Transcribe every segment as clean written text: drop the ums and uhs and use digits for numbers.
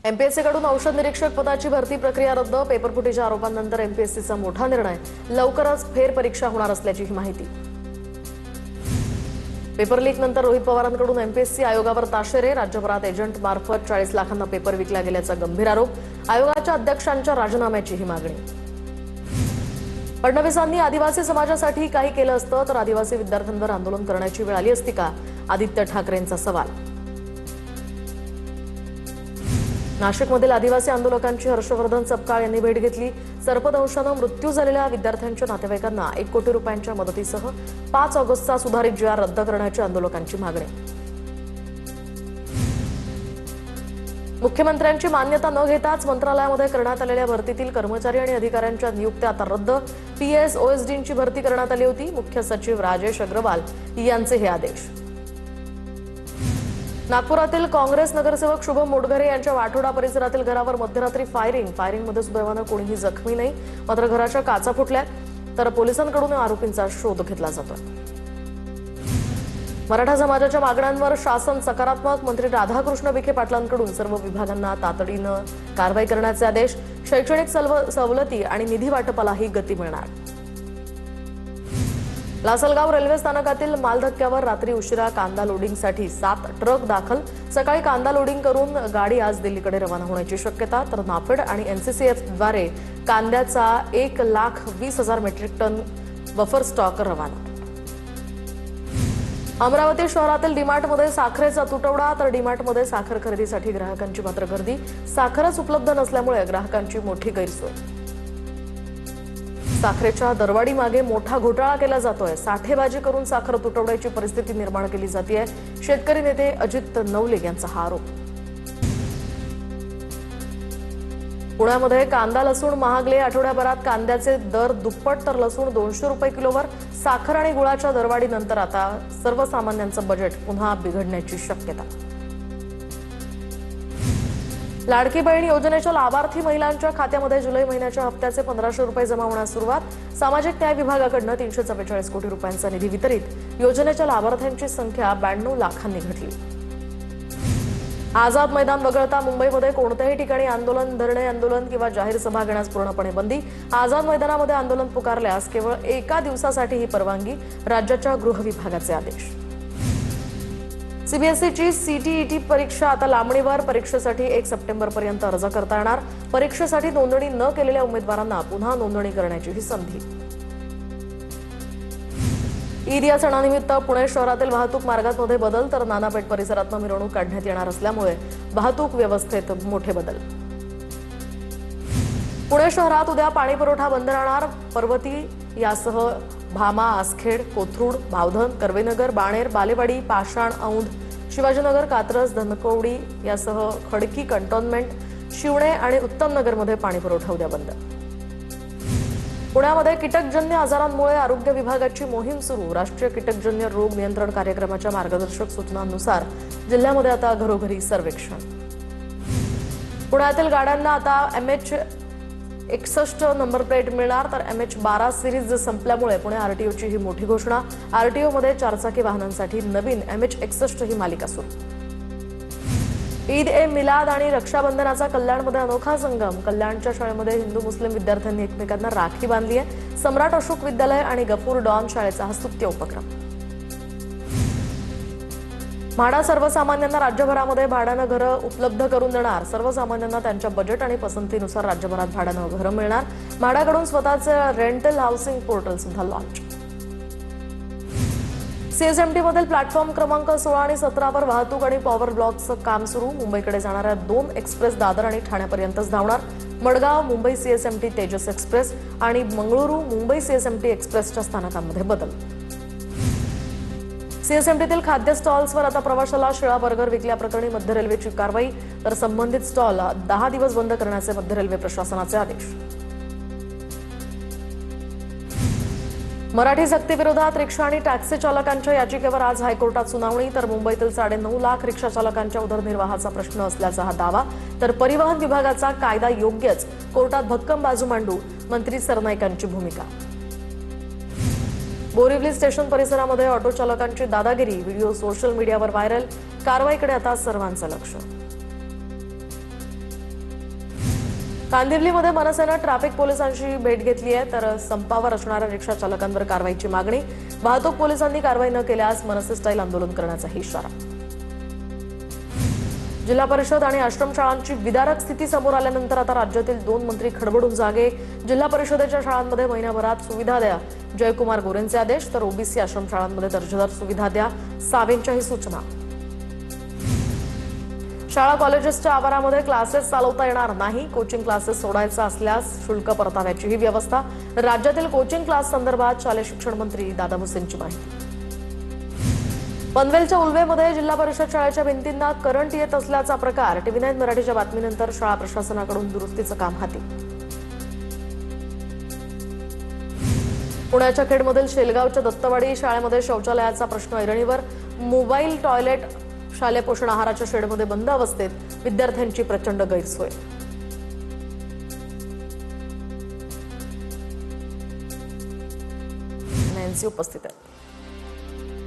MPSC कडून औषध निरीक्षक पदाची भरती प्रक्रिया रद्द. पेपरफुटीच्या आरोपांनंतर एमपीएससीचा मोठा निर्णय. लवकरच फेरपरीक्षा होणार असल्याची माहिती. पेपर लीक नंतर रोहित पवारांकडून एमपीएससी आयोगावर ताशेरे. राज्यभरात एजंट मार्फत 40 लाखांना पेपर विकला गेल्याचा गंभीर आरोप. आयोगाच्या अध्यक्षांच्या राजीनाम्याचीही मागणी. फडणवीसांनी आदिवासी समाजासाठी काही केलं असतं तर आदिवासी विद्यार्थ्यांवर आंदोलन करण्याची वेळ आली असती का? आदित्य ठाकरेंचा सवाल. नाशिकमधील आदिवासी आंदोलकांची हर्षवर्धन सपकाळ यांनी भेट घेतली. सर्पदंशाने मृत्यू झालेल्या विद्यार्थ्यांच्या नातेवाईकांना 1 कोटी रुपयांच्या मदतीसह 5 ऑगस्टचा सुधारित जी.आर रद्द करण्याची आंदोलकांची मागणी. मुख्यमंत्र्यांची मान्यता न घेताच मंत्रालयामध्ये करण्यात आलेल्या भरतीतील कर्मचारी आणि अधिकाऱ्यांच्या नियुक्त्या आता रद्द. पीएस ओएसडींची भरती करण्यात आली होती. मुख्य सचिव राजेश अग्रवाल यांचे हे आदेश. नागपुरातील काँग्रेस नगरसेवक शुभम मोटघरे यांच्या वाठोडा परिसरातील घरावर मध्यरात्री फायरिंगमध्ये सुदैवानं कोणीही जखमी नाही. मात्र घराच्या काचा फुटल्या तर पोलिसांकडून आरोपींचा शोध घेतला जातोय. मराठा समाजाच्या मागण्यांवर शासन सकारात्मक. मंत्री राधाकृष्ण विखे पाटलांकडून सर्व विभागांना तातडीनं कारवाई करण्याचे आदेश. शैक्षणिक सवलती आणि निधी वाटपालाही गती मिळणार. लासलगाव रेल्वे स्थानकातील मालधक्क्यावर रात्री उशिरा कांदा लोडिंगसाठी 7 ट्रक दाखल. सकाळी कांदा लोडिंग करून गाडी आज दिल्लीकडे रवाना होण्याची शक्यता. तर नाफेड आणि एनसीसीएफद्वारे कांद्याचा 1,20,000 मेट्रिक टन बफर स्टॉक रवाना. अमरावती शहरातील डीमार्टमध्ये साखरेचा तुटवडा. तर डीमार्टमध्ये साखर खरेदीसाठी ग्राहकांची मात्र गर्दी. साखरच उपलब्ध नसल्यामुळे ग्राहकांची मोठी गैरसोय. साखरेच्या दरवाढी मागे मोठा घोटाळा केला जातोय. साठेबाजी करून साखर तुटवड्याची परिस्थिती निर्माण केली जाते. शेतकरी नेते अजित नवले यांचा हा आरोप. पुण्यामध्ये कांदा लसूण महागले. आठवड्याभरात कांद्याचे दर दुप्पट तर लसूण 200 रुपये किलोवर. साखर आणि गुळाच्या दरवाढीनंतर आता सर्वसामान्यांचं बजेट पुन्हा बिघडण्याची शक्यता. लाडकी बहीण योजनेच्या लाभार्थी महिलांच्या खात्यामध्ये जुलै महिन्याच्या हप्त्याचे 1500 रुपये जमा होण्यास सुरुवात. सामाजिक न्याय विभागाकडून 344 कोटी रुपयांचा निधी वितरित. योजनेच्या लाभार्थ्यांची संख्या 92 लाखांनी घटली. आझाद मैदान वगळता मुंबईमध्ये कोणत्याही ठिकाणी आंदोलन, धरणे आंदोलन किंवा जाहीर सभा घेण्यास पूर्णपणे बंदी. आझाद मैदानामध्ये आंदोलन पुकारल्यास केवळ एका दिवसासाठी ही परवानगी. राज्याच्या गृह विभागाचे आदेश. सीबीएसईची सीटीईटी परीक्षा आता लांबणीवर. परीक्षेसाठी 1 सप्टेंबरपर्यंत अर्ज करता येणार. परीक्षेसाठी नोंदणी न केलेल्या उमेदवारांना पुन्हा नोंदणी करण्याची ही संधी. ईद या सणानिमित्त पुणे शहरातील वाहतूक मार्गांमध्ये बदल. तर नानापेठ परिसरातून मिरवणूक काढण्यात येणार असल्यामुळे वाहतूक व्यवस्थेत मोठे बदल. पुणे शहरात उद्या पाणी पुरवठा बंद राहणार. पर्वती यासह भामा, आसखेड, कोथरूड, भावधन, कर्वेनगर, बाणेर, बालेवाडी, पाषाण, औंध, शिवाजीनगर, कात्रज, धनकवडी यासह खडकी कंटोन्मेंट, शिवणे आणि उत्तमनगरमध्ये पाणी पुरवठा उद्या बंद. पुण्यामध्ये कीटकजन्य आजारांमुळे आरोग्य विभागाची मोहीम सुरू. राष्ट्रीय कीटकजन्य रोग नियंत्रण कार्यक्रमाच्या मार्गदर्शक सूचनांनुसार जिल्ह्यामध्ये आता घरोघरी सर्वेक्षण. पुण्यातील गाड्यांना आता MH61 नंबर प्लेट मिळणार. तर MH12 सिरीज संपल्यामुळे पुणे आरटीओची ही मोठी घोषणा. आरटीओमध्ये 4चाकी वाहनांसाठी नवीन MH61 ही मालिका सुरू. ईद ए मिलाद आणि रक्षाबंधनाचा कल्याणमध्ये अनोखा संगम. कल्याणच्या शाळेमध्ये हिंदू मुस्लिम विद्यार्थ्यांनी एकमेकांना राखी बांधली आहे. सम्राट अशोक विद्यालय आणि गफूर डॉन शाळेचा हा स्तुत्य उपक्रम. म्हाडा सर्वसामान्यांना राज्यभरामध्ये भाड्यानं घरं उपलब्ध करून देणार. सर्वसामान्यांना त्यांच्या बजेट आणि पसंतीनुसार राज्यभरात भाड्यानं घरं मिळणार. म्हाडाकडून स्वतःचे रेंटल हाऊसिंग पोर्टल सुद्धा लॉन्च. सीएसएमटी मधील प्लॅटफॉर्म क्रमांक 16 आणि 17 वर वाहतूक आणि पॉवर ब्लॉकचं काम सुरू. मुंबईकडे जाणाऱ्या 2 एक्सप्रेस दादर आणि ठाण्यापर्यंतच धावणार. मडगाव मुंबई सीएसएमटी तेजस एक्सप्रेस आणि मंगळुरू मुंबई सीएसएमटी एक्सप्रेसच्या स्थानकांमध्ये बदल. सीएसएमटीतील खाद्य स्टॉल्सवर आता प्रवाशाला शिळा बर्गर विकल्याप्रकरणी मध्य रेल्वेची कारवाई. तर संबंधित स्टॉल 10 दिवस बंद करण्याचे मध्य रेल्वे प्रशासनाचे आदेश. मराठी सक्तीविरोधात रिक्षा आणि टॅक्सी चालकांच्या याचिकेवर आज हायकोर्टात सुनावणी. तर मुंबईतील 9.5 लाख रिक्षा चालकांच्या उदरनिर्वाहाचा प्रश्न असल्याचा हा दावा. तर परिवहन विभागाचा कायदा योग्यच. कोर्टात भक्कम बाजू मांडू मंत्री सरनाईकांची भूमिका. बोरिवली स्टेशन परिसरामध्ये ऑटो चालकांची दादागिरी. व्हिडिओ सोशल मीडियावर व्हायरल. कारवाईकडे आता सर्वांचं लक्ष. कांदिवलीमध्ये मनसेनं ट्रॅफिक पोलिसांची भेट घेतली आहे, तर संपावर असणाऱ्या रिक्षा चालकांवर कारवाईची मागणी. वाहतूक पोलिसांनी कारवाई न केल्यास मनसे स्टाईल आंदोलन करण्याचाही इशारा. जिल्हा परिषद आणि आश्रमशाळांची विदारक स्थिती समोर आल्यानंतर आता राज्यातील 2 मंत्री खडबडून जागे. जिल्हा परिषदेच्या शाळांमध्ये महिनाभरात सुविधा द्या, जयकुमार गोरेंचे आदेश. तर ओबीसी आश्रमशाळांमध्ये दर्जेदार सुविधा द्या, सावेंच्याही सूचना. शाळा कॉलेजेसच्या आवारामध्ये क्लासेस चालवता येणार नाही. कोचिंग क्लासेस सोडायचा असल्यास शुल्क परताव्याचीही व्यवस्था. राज्यातील कोचिंग क्लास संदर्भात शालेय शिक्षण मंत्री दादा भुसेंची माहिती. पनवेलच्या उल्वेमध्ये जिल्हा परिषद शाळेच्या भिंतींना करंट येत असल्याचा प्रकार. TV9 मराठीच्या बातमीनंतर शाळा प्रशासनाकडून दुरुस्तीचं काम हाती. पुण्याच्या खेडमधील शेलगावच्या दत्तवाडी शाळेमध्ये शौचालयाचा प्रश्न ऐरणीवर. मोबाईल टॉयलेट शालेय पोषण आहाराच्या शेडमध्ये बंद अवस्थेत. विद्यार्थ्यांची प्रचंड गैरसोय. नॅन्सी उपस्थित आहे.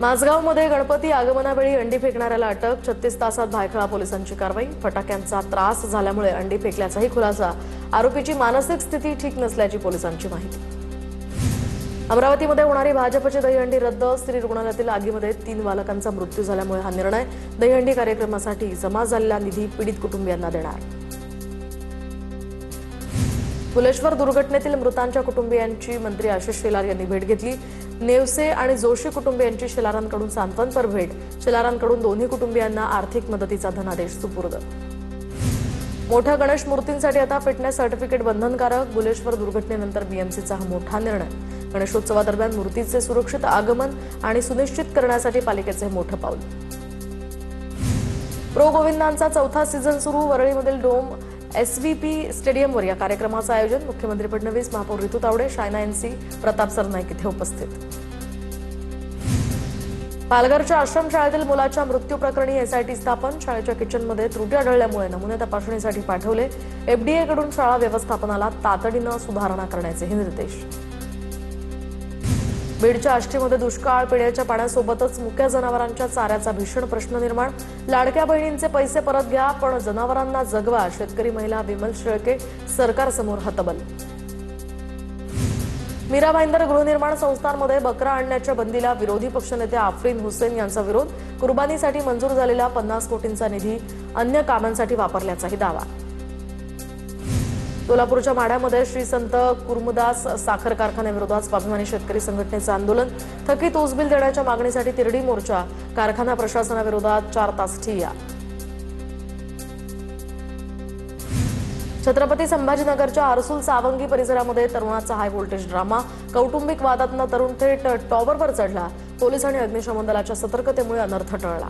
माझगावमध्ये गणपती आगमनावेळी अंडी फेकणाऱ्याला अटक. 36 तासात भायखळा पोलिसांची कारवाई. फटाक्यांचा त्रास झाल्यामुळे अंडी फेकल्याचाही खुलासा. आरोपीची मानसिक स्थिती ठीक नसल्याची पोलिसांची माहिती. अमरावतीमध्ये होणारी भाजपची दहीहंडी रद्द. स्त्री रुग्णालयातील आगीमध्ये 3 बालकांचा मृत्यू झाल्यामुळे हा निर्णय. दहीहंडी कार्यक्रमासाठी जमा झालेला निधी पीडित कुटुंबियांना देणार. फुलेश्वर दुर्घटनेतील मृतांच्या कुटुंबियांची मंत्री आशिष शेलार यांनी भेट घेतली. नेवसे आणि जोशी कुटुंबियांची शेलारांकडून सांत्वनपर भेट. शेलारांकडून दोन्ही कुटुंबियांना आर्थिक मदतीचा धनादेश सुपूर्द. मोठ्या गणेश मूर्तींसाठी आता फिटनेस सर्टिफिकेट बंधनकारक. फुलेश्वर दुर्घटनेनंतर बीएमसीचा हा मोठा निर्णय. गणेशोत्सवादरम्यान मूर्तीचे सुरक्षित आगमन आणि सुनिश्चित करण्यासाठी पालिकेचे मोठं पाऊल. प्रो गोविंदांचा 4था सीझन सुरू. वरळीमधील डोम SVP स्टेडियमवर या कार्यक्रमाचं आयोजन. मुख्यमंत्री फडणवीस, महापौर ऋतू तावडे, शायना NC, प्रताप सरनाईक इथे उपस्थित. पालघरच्या आश्रमशाळेतील मुलाच्या मृत्यू प्रकरणी SIT स्थापन. शाळेच्या किचनमध्ये त्रुटी आढळल्यामुळे नमुने तपासणीसाठी पाठवले. FDA कडून शाळा व्यवस्थापनाला तातडीनं सुधारणा करण्याचे निर्देश. बीडच्या आष्टीमध्ये दुष्काळ. पिण्याच्या पाण्यासोबतच मुक्या जनावरांच्या चाऱ्याचा भीषण प्रश्न निर्माण. लाडक्या बहिणींचे पैसे परत घ्या, पण जनावरांना जगवा. शेतकरी महिला विमल शेळके सरकारसमोर हतबल. मीरा भाईंदर गृहनिर्माण संस्थांमध्ये बकरा आणण्याच्या बंदीला विरोधी पक्षनेते आफरीन हुसेन यांचा विरोध. कुर्बानीसाठी मंजूर झालेला 50 कोटींचा निधी अन्य कामांसाठी वापरल्याचाही दावा. सोलापूरच्या माढ्यामध्ये श्री संत कुर्मदास साखर कारखान्याविरोधात स्वाभिमानी शेतकरी संघटनेचं आंदोलन. थकीत ऊस बिल देण्याच्या मागणीसाठी तिरडी मोर्चा. कारखाना प्रशासनाविरोधात 4 तास ठिय्या. छत्रपती संभाजीनगरच्या आरसूल सावंगी परिसरामध्ये तरुणाचा हाय व्होल्टेज ड्रामा. कौटुंबिक वादातनं तरुण थेट टॉवरवर चढला. पोलीस आणि अग्निशमन दलाच्या सतर्कतेमुळे अनर्थ टळला.